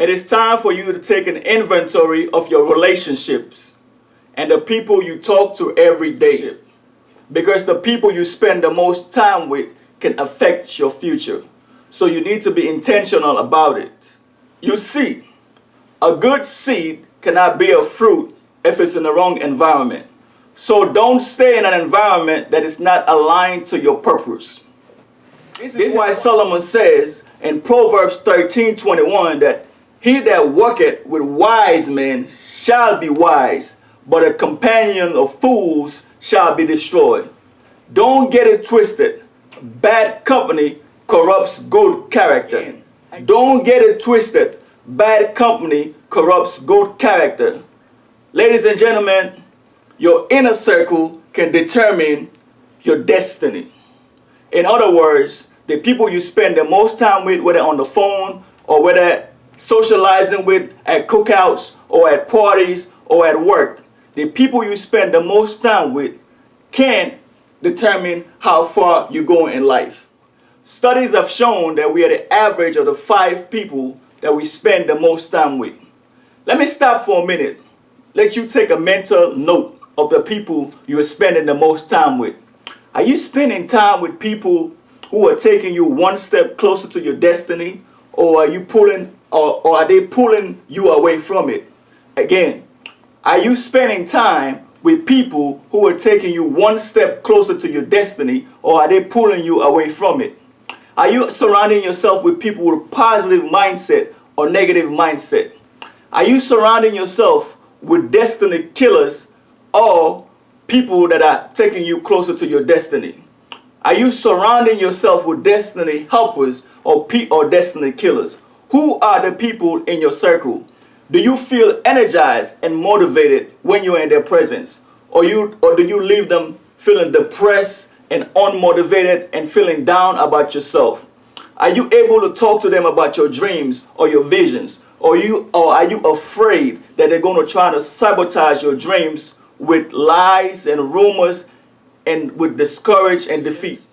It is time for you to take an inventory of your relationships and the people you talk to every day. Because the people you spend the most time with can affect your future. So you need to be intentional about it. You see, a good seed cannot bear fruit if it's in the wrong environment. So don't stay in an environment that is not aligned to your purpose. This is why Solomon says in Proverbs 13:21 that he that worketh with wise men shall be wise, but a companion of fools shall be destroyed. Don't get it twisted. Bad company corrupts good character. Don't get it twisted. Bad company corrupts good character. Ladies and gentlemen, your inner circle can determine your destiny. In other words, the people you spend the most time with, whether on the phone or whether socializing with at cookouts or at parties or at work, the people you spend the most time with can determine how far you go in life. Studies have shown that we are the average of the 5 people that we spend the most time with. Let me stop for a minute. Let you take a mental note of the people you are spending the most time with. Are you spending time with people who are taking you one step closer to your destiny, or are they pulling you away from it? Again, are you spending time with people who are taking you one step closer to your destiny, or are they pulling you away from it? Are you surrounding yourself with people with a positive mindset or negative mindset? Are you surrounding yourself with destiny killers or people that are taking you closer to your destiny? Are you surrounding yourself with destiny helpers or destiny killers? Who are the people in your circle? Do you feel energized and motivated when you're in their presence? Or do you leave them feeling depressed and unmotivated and feeling down about yourself? Are you able to talk to them about your dreams or your visions? Or are you afraid that they're going to try to sabotage your dreams with lies and rumors and with discourage and defeat?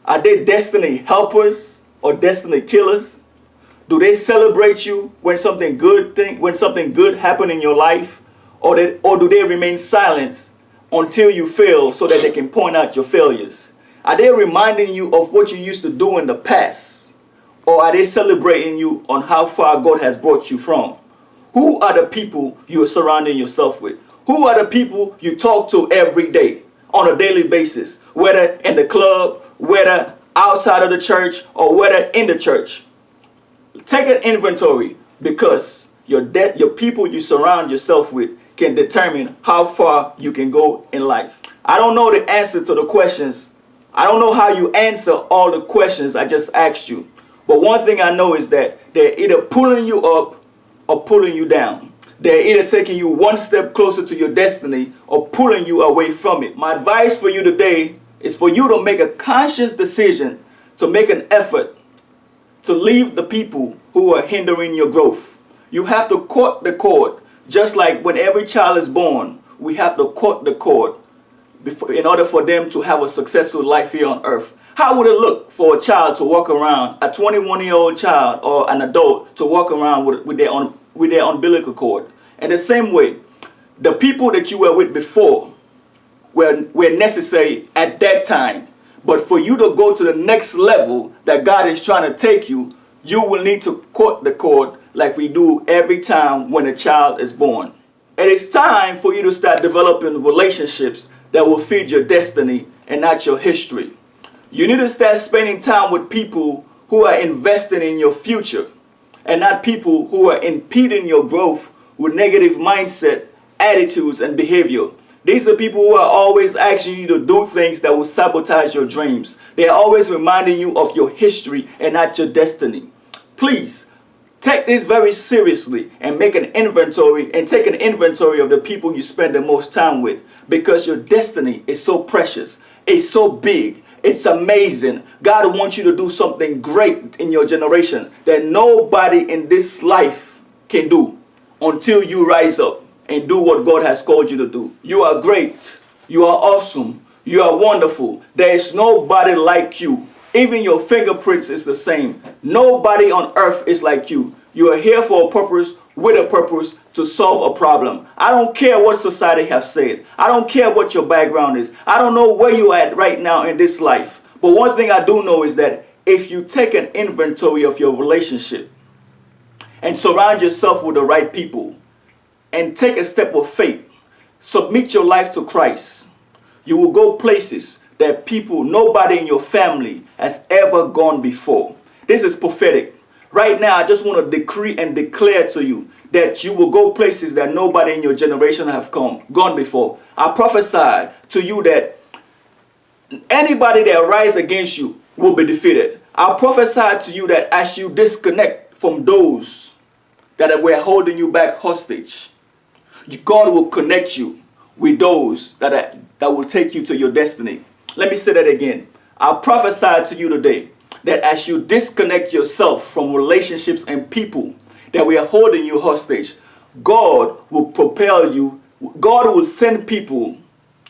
Are they destiny helpers or destiny killers? Do they celebrate you when something good happen in your life, or do they remain silent until you fail so that they can point out your failures? Are they reminding you of what you used to do in the past, or are they celebrating you on how far God has brought you from? Who are the people you are surrounding yourself with? Who are the people you talk to every day on a daily basis, whether in the club, whether outside of the church, or whether in the church? Take an inventory, because your people you surround yourself with can determine how far you can go in life. I don't know the answer to the questions. I don't know how you answer all the questions I just asked you. But one thing I know is that they're either pulling you up or pulling you down. They're either taking you one step closer to your destiny or pulling you away from it. My advice for you today is for you to make a conscious decision, to make an effort to leave the people who are hindering your growth. You have to cut the cord. Just like when every child is born, we have to cut the cord in order for them to have a successful life here on earth. How would it look for a child to walk around, a 21-year-old child or an adult to walk around with their umbilical cord? In the same way, the people that you were with before were necessary at that time. But for you to go to the next level that God is trying to take you, you will need to cut the cord like we do every time when a child is born. It is time for you to start developing relationships that will feed your destiny and not your history. You need to start spending time with people who are investing in your future and not people who are impeding your growth with negative mindset, attitudes, and behavior. These are people who are always asking you to do things that will sabotage your dreams. They are always reminding you of your history and not your destiny. Please take this very seriously and take an inventory of the people you spend the most time with, because your destiny is so precious. It's so big. It's amazing. God wants you to do something great in your generation that nobody in this life can do until you rise up and do what God has called you to do. You are great. You are awesome. You are wonderful. There is nobody like you. Even your fingerprints is the same. Nobody on earth is like you. You are here for a purpose, with a purpose to solve a problem. I don't care what society has said. I don't care what your background is. I don't know where you are at right now in this life. But one thing I do know is that if you take an inventory of your relationship and surround yourself with the right people and take a step of faith, submit your life to Christ, you will go places that nobody in your family has ever gone before. This is prophetic. Right now, I just want to decree and declare to you that you will go places that nobody in your generation have gone before. I prophesy to you that anybody that rises against you will be defeated. I prophesy to you that as you disconnect from those that were holding you back hostage, God will connect you with those that will take you to your destiny. Let me say that again. I prophesy to you today that as you disconnect yourself from relationships and people that we are holding you hostage, God will propel you. God will send people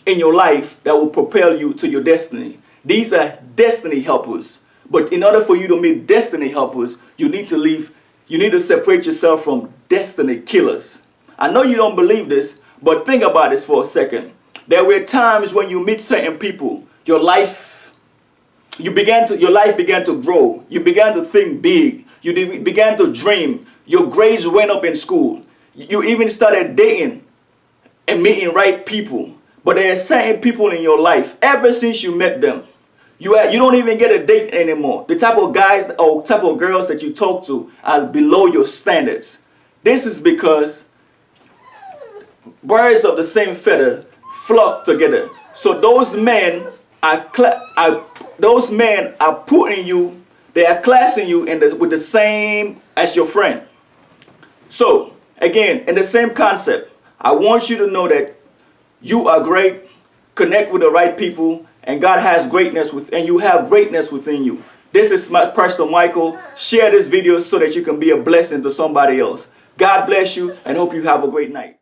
in your life that will propel you to your destiny. These are destiny helpers. But in order for you to meet destiny helpers, you need to separate yourself from destiny killers. I know you don't believe this, but think about this for a second. There were times when you meet certain people, your life began to grow. You began to think big. You began to dream. Your grades went up in school. You even started dating and meeting right people. But there are certain people in your life, ever since you met them, you don't even get a date anymore. The type of guys or type of girls that you talk to are below your standards. This is because birds of the same feather flock together. So those men are putting you, they are classing you with the same as your friend. So again, in the same concept, I want you to know that you are great. Connect with the right people, and God has greatness and you have greatness within you. This is my Pastor Michael. Share this video so that you can be a blessing to somebody else. God bless you and hope you have a great night.